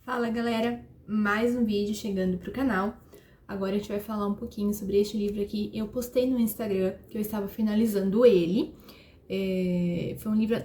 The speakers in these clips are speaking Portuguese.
Fala galera, mais um vídeo chegando pro canal. Agora a gente vai falar um pouquinho sobre este livro aqui. Eu postei no Instagram que eu estava finalizando ele. Foi um livro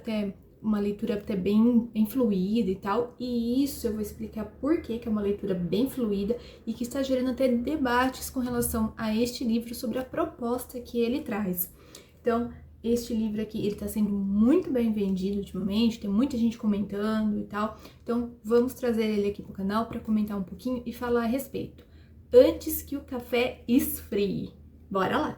uma leitura até bem fluida e tal. E isso eu vou explicar por que é uma leitura bem fluida e que está gerando até debates com relação a este livro sobre a proposta que ele traz. Então, este livro aqui, ele tá sendo muito bem vendido ultimamente, tem muita gente comentando e tal. Então, vamos trazer ele aqui pro canal para comentar um pouquinho e falar a respeito. Antes que o café esfrie. Bora lá!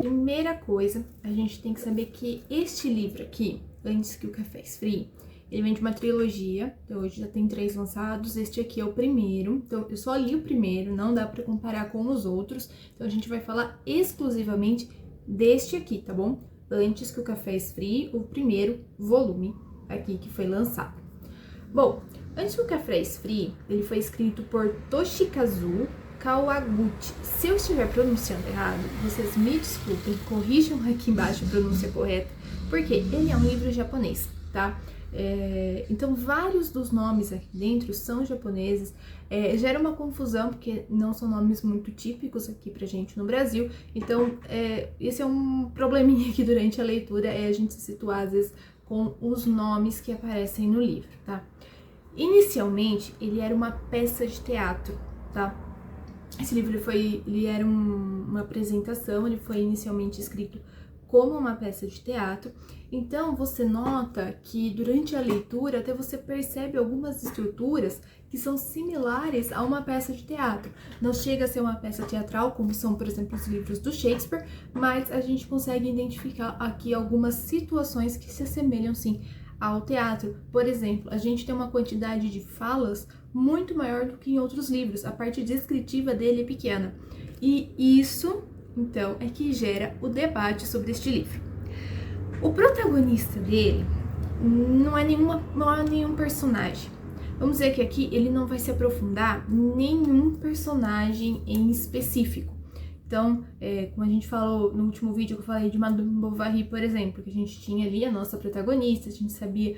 Primeira coisa, a gente tem que saber que este livro aqui, Antes que o café esfrie, ele vem de uma trilogia, então hoje já tem 3 lançados, este aqui é o primeiro, então eu só li o primeiro, não dá pra comparar com os outros, então a gente vai falar exclusivamente deste aqui, tá bom? Antes que o café esfrie, o primeiro volume aqui que foi lançado. Bom, Antes que o café esfrie, ele foi escrito por Toshikazu Kawaguchi. Se eu estiver pronunciando errado, vocês me desculpem, corrijam aqui embaixo a pronúncia correta, porque ele é um livro japonês, tá? Então, vários dos nomes aqui dentro são japoneses, gera uma confusão, porque não são nomes muito típicos aqui pra gente no Brasil, então, esse é um probleminha aqui durante a leitura, a gente se situar, às vezes, com os nomes que aparecem no livro, tá? Inicialmente, ele era uma peça de teatro, tá? Esse livro ele era uma apresentação, ele foi inicialmente escrito como uma peça de teatro, então você nota que durante a leitura até você percebe algumas estruturas que são similares a uma peça de teatro. Não chega a ser uma peça teatral, como são, por exemplo, os livros do Shakespeare, mas a gente consegue identificar aqui algumas situações que se assemelham, sim, ao teatro. Por exemplo, a gente tem uma quantidade de falas muito maior do que em outros livros, a parte descritiva dele é pequena. E isso, então, é que gera o debate sobre este livro. O protagonista dele não é nenhum personagem. Vamos dizer que aqui ele não vai se aprofundar em nenhum personagem em específico. Então, como a gente falou no último vídeo que eu falei de Madame Bovary, por exemplo, que a gente tinha ali a nossa protagonista, a gente sabia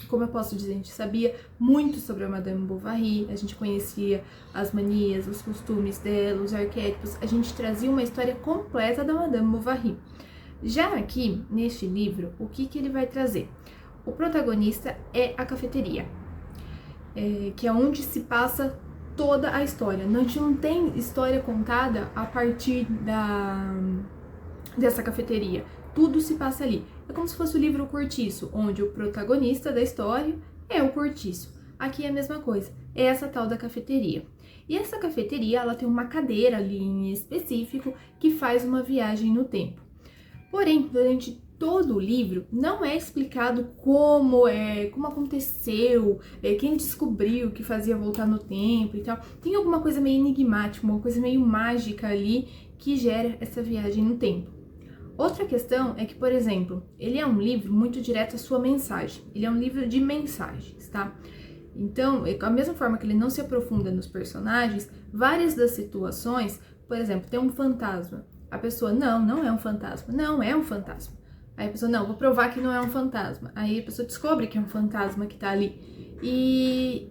como eu posso dizer, a gente sabia muito sobre a Madame Bovary, a gente conhecia as manias, os costumes dela, os arquétipos, a gente trazia uma história completa da Madame Bovary. Já aqui, neste livro, o que ele vai trazer? O protagonista é a cafeteria, que é onde se passa toda a história. A gente não tem história contada a partir dessa cafeteria. Tudo se passa ali. É como se fosse o livro Cortiço, onde o protagonista da história é o Cortiço. Aqui é a mesma coisa, é essa tal da cafeteria. E essa cafeteria, ela tem uma cadeira ali em específico que faz uma viagem no tempo. Porém, durante todo o livro não é explicado como aconteceu, quem descobriu que fazia voltar no tempo e tal. Tem alguma coisa meio enigmática, uma coisa meio mágica ali que gera essa viagem no tempo. Outra questão é que, por exemplo, ele é um livro muito direto à sua mensagem. Ele é um livro de mensagens, tá? Então, da mesma forma que ele não se aprofunda nos personagens, várias das situações, por exemplo, tem um fantasma. A pessoa, não é um fantasma. Não, é um fantasma. Aí a pessoa, não, vou provar que não é um fantasma. Aí a pessoa descobre que é um fantasma que tá ali. E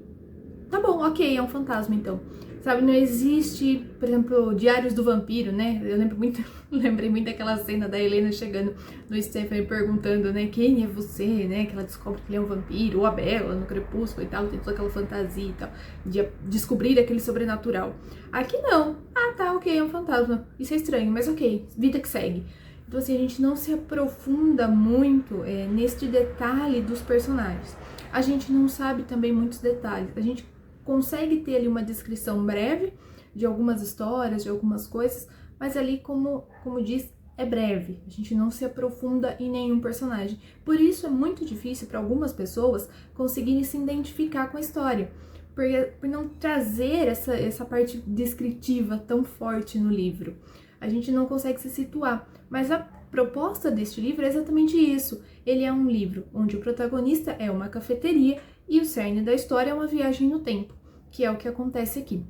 tá bom, ok, é um fantasma então. Sabe, não existe, por exemplo, Diários do Vampiro, né? Eu lembrei muito daquela cena da Helena chegando no Stephen perguntando, né, quem é você, né? Que ela descobre que ele é um vampiro, ou a Bella no Crepúsculo e tal, tem toda aquela fantasia e tal, de descobrir aquele sobrenatural. Aqui não. Ah, tá, ok, é um fantasma. Isso é estranho, mas ok, vida que segue. Então, assim, a gente não se aprofunda muito neste detalhe dos personagens. A gente não sabe também muitos detalhes. A gente consegue ter ali uma descrição breve de algumas histórias, de algumas coisas, mas ali, como diz, é breve. A gente não se aprofunda em nenhum personagem. Por isso é muito difícil para algumas pessoas conseguirem se identificar com a história, por não trazer essa parte descritiva tão forte no livro. A gente não consegue se situar. Mas a proposta deste livro é exatamente isso. Ele é um livro onde o protagonista é uma cafeteria e o cerne da história é uma viagem no tempo, que é o que acontece aqui.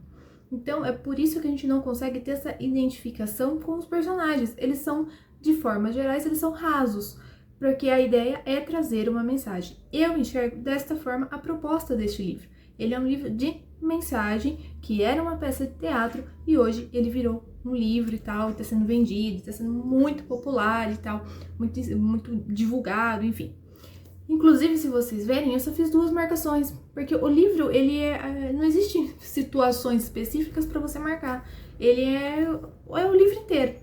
Então, é por isso que a gente não consegue ter essa identificação com os personagens. Eles são, de formas gerais, eles são rasos, porque a ideia é trazer uma mensagem. Eu enxergo desta forma a proposta deste livro. Ele é um livro de mensagem, que era uma peça de teatro, e hoje ele virou um livro e tal, está sendo vendido, está sendo muito popular e tal, muito divulgado, enfim. Inclusive, se vocês verem, eu só fiz 2 marcações, porque o livro, não existe situações específicas para você marcar, ele é o livro inteiro.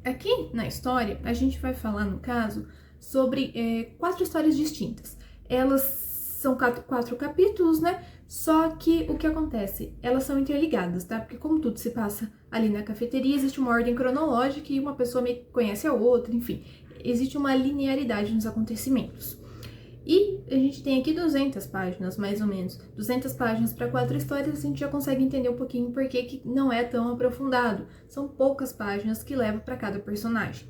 Aqui na história, a gente vai falar, no caso, sobre 4 histórias distintas. Elas são 4 capítulos, né? Só que o que acontece? Elas são interligadas, tá? Porque como tudo se passa ali na cafeteria, existe uma ordem cronológica e uma pessoa meio que conhece a outra, enfim. Existe uma linearidade nos acontecimentos. E a gente tem aqui 200 páginas, mais ou menos. 200 páginas para 4 histórias, a gente já consegue entender um pouquinho por que não é tão aprofundado. São poucas páginas que levam para cada personagem.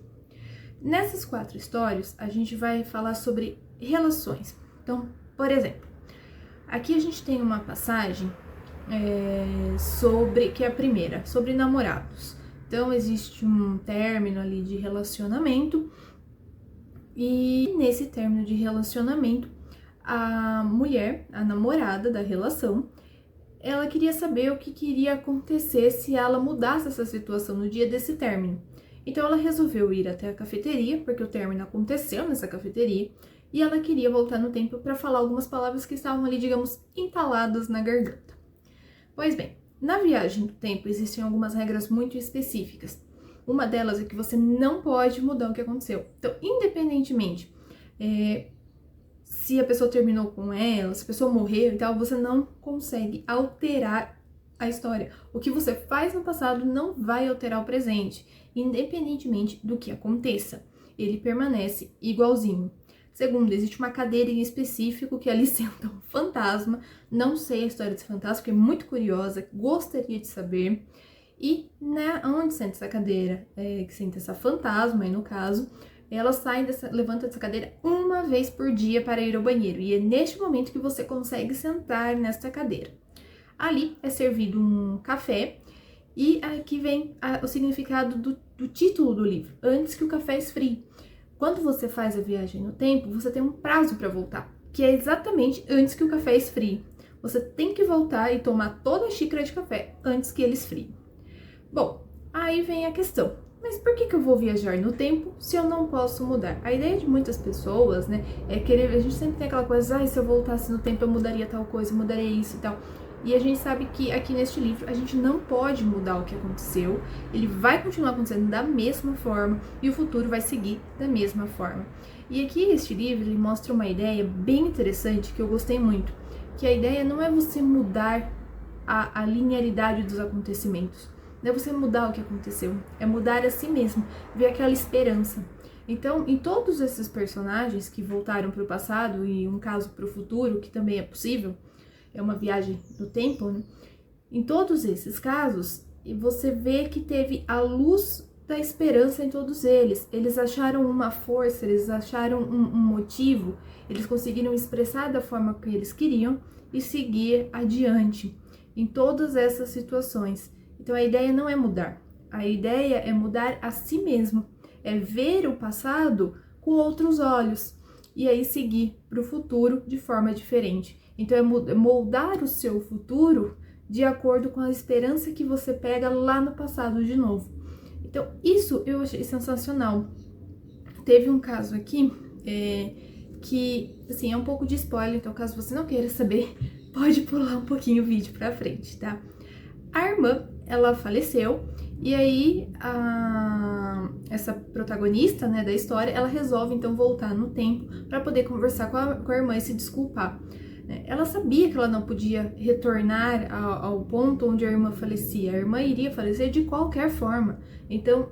Nessas 4 histórias, a gente vai falar sobre relações. Então, por exemplo, aqui a gente tem uma passagem que é a primeira, sobre namorados. Então, existe um término ali de relacionamento, e nesse término de relacionamento, a mulher, a namorada da relação, ela queria saber o que iria acontecer se ela mudasse essa situação no dia desse término. Então, ela resolveu ir até a cafeteria, porque o término aconteceu nessa cafeteria, e ela queria voltar no tempo para falar algumas palavras que estavam ali, digamos, entaladas na garganta. Pois bem, na viagem do tempo existem algumas regras muito específicas. Uma delas é que você não pode mudar o que aconteceu. Então, independentemente se a pessoa terminou com ela, se a pessoa morreu e tal, você não consegue alterar a história. O que você faz no passado não vai alterar o presente, independentemente do que aconteça. Ele permanece igualzinho. Segundo, existe uma cadeira em específico que ali senta um fantasma. Não sei a história desse fantasma, fiquei muito curiosa, gostaria de saber. E onde senta essa cadeira, que senta essa fantasma, aí no caso, ela levanta dessa cadeira uma vez por dia para ir ao banheiro. E é neste momento que você consegue sentar nesta cadeira. Ali é servido um café, e aqui vem o significado do título do livro, Antes que o Café Esfrie. Quando você faz a viagem no tempo, você tem um prazo para voltar, que é exatamente antes que o café esfrie. Você tem que voltar e tomar toda a xícara de café antes que ele esfrie. Bom, aí vem a questão, mas por que eu vou viajar no tempo se eu não posso mudar? A ideia de muitas pessoas, né, é querer, a gente sempre tem aquela coisa, se eu voltasse no tempo eu mudaria tal coisa, eu mudaria isso e tal. E a gente sabe que aqui neste livro a gente não pode mudar o que aconteceu, ele vai continuar acontecendo da mesma forma e o futuro vai seguir da mesma forma. E aqui este livro ele mostra uma ideia bem interessante que eu gostei muito, que a ideia não é você mudar a linearidade dos acontecimentos, não é você mudar o que aconteceu, é mudar a si mesmo, ver aquela esperança. Então, em todos esses personagens que voltaram para o passado e um caso para o futuro, que também é possível, é uma viagem no tempo, né? Em todos esses casos, você vê que teve a luz da esperança em todos eles. Eles acharam uma força, eles acharam um motivo, eles conseguiram expressar da forma que eles queriam e seguir adiante em todas essas situações. Então, a ideia não é mudar, a ideia é mudar a si mesmo, é ver o passado com outros olhos e aí seguir para o futuro de forma diferente. Então, é moldar o seu futuro de acordo com a esperança que você pega lá no passado de novo. Então, isso eu achei sensacional. Teve um caso aqui que, assim, é um pouco de spoiler, então caso você não queira saber, pode pular um pouquinho o vídeo pra frente, tá? A irmã, ela faleceu, e aí essa protagonista, né, da história, ela resolve então voltar no tempo para poder conversar com a irmã e se desculpar. Ela sabia que ela não podia retornar ao ponto onde a irmã falecia. A irmã iria falecer de qualquer forma. Então,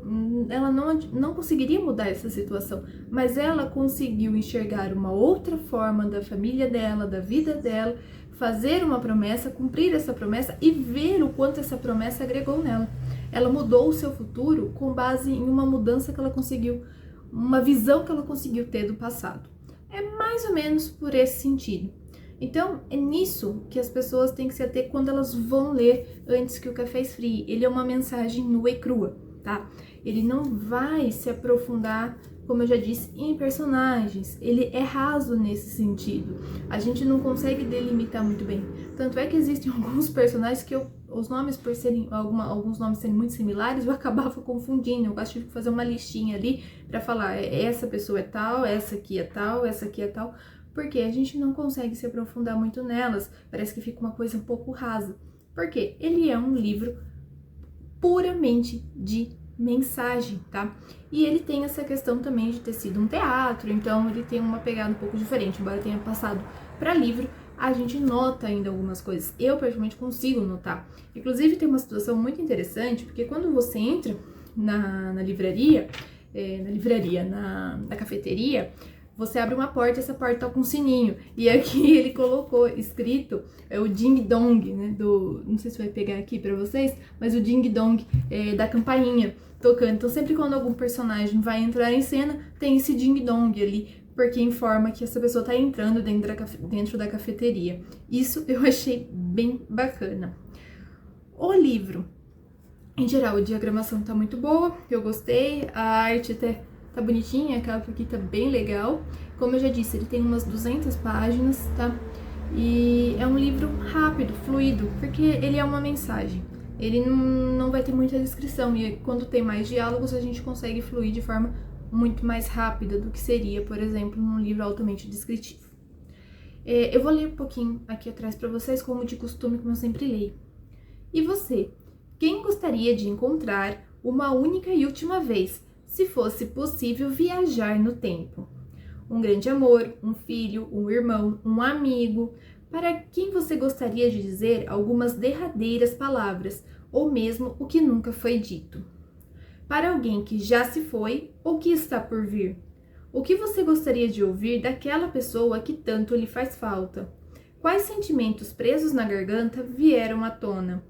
ela não conseguiria mudar essa situação. Mas ela conseguiu enxergar uma outra forma da família dela, da vida dela, fazer uma promessa, cumprir essa promessa e ver o quanto essa promessa agregou nela. Ela mudou o seu futuro com base em uma mudança que ela conseguiu, uma visão que ela conseguiu ter do passado. É mais ou menos por esse sentido. Então, é nisso que as pessoas têm que se ater quando elas vão ler Antes que o Café Esfrie. Ele é uma mensagem nua e crua, tá? Ele não vai se aprofundar, como eu já disse, em personagens. Ele é raso nesse sentido. A gente não consegue delimitar muito bem. Tanto é que existem alguns personagens que os nomes, por serem alguns nomes serem muito similares, eu acabava confundindo. Eu quase tive que fazer uma listinha ali para falar, essa pessoa é tal, essa aqui é tal, essa aqui é tal, porque a gente não consegue se aprofundar muito nelas. Parece que fica uma coisa um pouco rasa. Porque ele é um livro puramente de mensagem, tá? E ele tem essa questão também de ter sido um teatro, então ele tem uma pegada um pouco diferente, embora tenha passado para livro, a gente nota ainda algumas coisas. Eu, particularmente, consigo notar. Inclusive, tem uma situação muito interessante, porque quando você entra na cafeteria, você abre uma porta e essa porta tá com um sininho. E aqui ele colocou escrito o ding dong, né? Não sei se vai pegar aqui pra vocês, mas o ding dong da campainha tocando. Então sempre quando algum personagem vai entrar em cena, tem esse ding dong ali, porque informa que essa pessoa tá entrando dentro da cafeteria. Isso eu achei bem bacana. O livro, em geral, a diagramação tá muito boa, eu gostei, a arte até tá bonitinha, aquela aqui tá bem legal. Como eu já disse, ele tem umas 200 páginas, tá? E é um livro rápido, fluido, porque ele é uma mensagem. Ele não vai ter muita descrição, e quando tem mais diálogos, a gente consegue fluir de forma muito mais rápida do que seria, por exemplo, num livro altamente descritivo. Eu vou ler um pouquinho aqui atrás para vocês, como de costume, como eu sempre leio. E você? Quem gostaria de encontrar uma única e última vez, se fosse possível viajar no tempo? Um grande amor, um filho, um irmão, um amigo, para quem você gostaria de dizer algumas derradeiras palavras, ou mesmo o que nunca foi dito? Para alguém que já se foi ou que está por vir? O que você gostaria de ouvir daquela pessoa que tanto lhe faz falta? Quais sentimentos presos na garganta vieram à tona?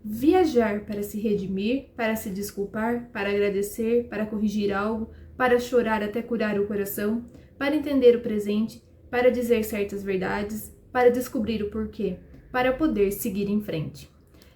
Viajar para se redimir, para se desculpar, para agradecer, para corrigir algo, para chorar até curar o coração, para entender o presente, para dizer certas verdades, para descobrir o porquê, para poder seguir em frente.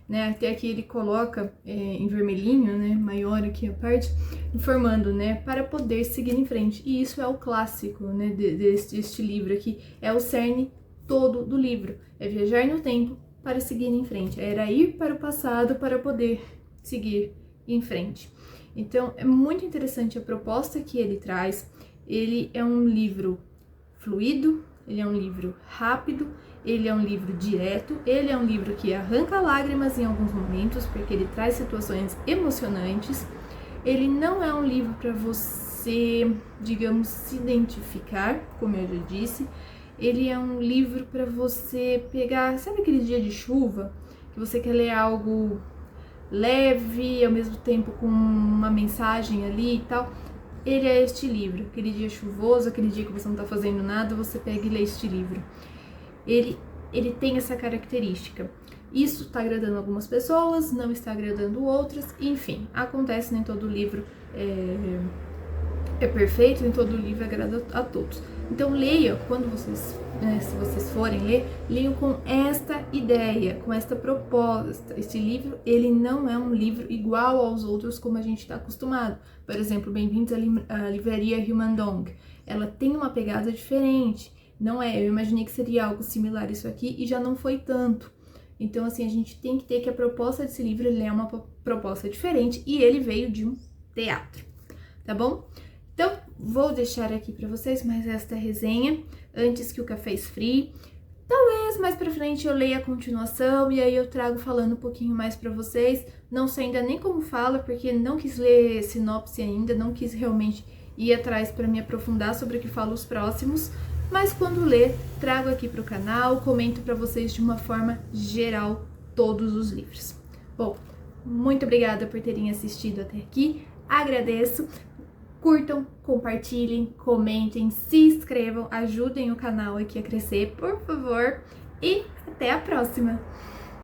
Né? Até aqui ele coloca em vermelhinho, né, maior aqui a parte, informando, né, para poder seguir em frente. E isso é o clássico, né, deste livro aqui, é o cerne todo do livro, é viajar no tempo para seguir em frente, era ir para o passado para poder seguir em frente. Então, é muito interessante a proposta que ele traz. Ele é um livro fluido, ele é um livro rápido, ele é um livro direto, ele é um livro que arranca lágrimas em alguns momentos, porque ele traz situações emocionantes. Ele não é um livro para você, digamos, se identificar, como eu já disse. Ele é um livro para você pegar, sabe aquele dia de chuva, que você quer ler algo leve, ao mesmo tempo com uma mensagem ali e tal? Ele é este livro. Aquele dia chuvoso, aquele dia que você não tá fazendo nada, você pega e lê este livro. Ele tem essa característica. Isso está agradando algumas pessoas, não está agradando outras, enfim, acontece, nem todo livro é perfeito, nem todo livro agrada a todos. Então leia, quando vocês, se vocês forem ler, leiam com esta ideia, com esta proposta. Este livro, ele não é um livro igual aos outros como a gente está acostumado. Por exemplo, Bem-vindos à Livraria Humandong. Ela tem uma pegada diferente. Não é, eu imaginei que seria algo similar a isso aqui e já não foi tanto. Então, assim, a gente tem que ter que a proposta desse livro, ele é uma proposta diferente e ele veio de um teatro, tá bom? Então, vou deixar aqui pra vocês mais esta resenha, Antes que o Café Esfrie. Talvez mais pra frente eu leia a continuação e aí eu trago falando um pouquinho mais pra vocês. Não sei ainda nem como fala, porque não quis ler sinopse ainda, não quis realmente ir atrás pra me aprofundar sobre o que fala os próximos. Mas quando ler, trago aqui pro canal, comento pra vocês de uma forma geral todos os livros. Bom, muito obrigada por terem assistido até aqui, agradeço. Curtam, compartilhem, comentem, se inscrevam, ajudem o canal aqui a crescer, por favor. E até a próxima!